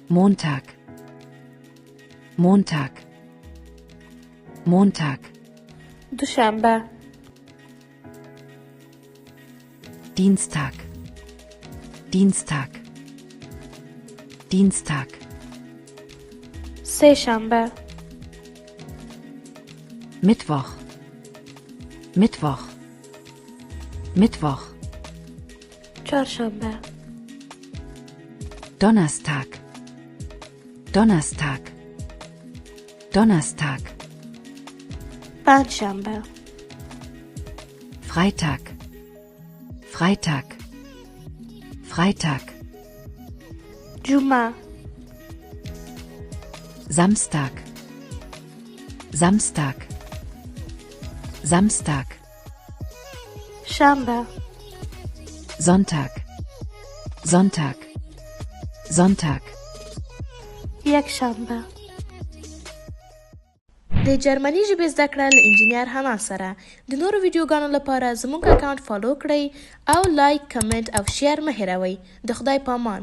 Montag, Montag, Montag, دوشنبه Dienstag, Dienstag, Dienstag, سه‌شنبه Mittwoch, Mittwoch, Mittwoch, چهارشنبه Donnerstag, Donnerstag, Donnerstag, پنجشنبه Freitag, Freitag, Freitag, جمعه Samstag, Samstag, Samstag, شنبه Sonntag, Sonntag, Sonntag. یکشنبه د جرمني ژبې زده کړه له انجینیر حنا سره د نورو ویډیوګانو لپاره زموږ اکاونټ فالو کړئ او لایک کمنټ او شیر مه هیروئ د خدای پامان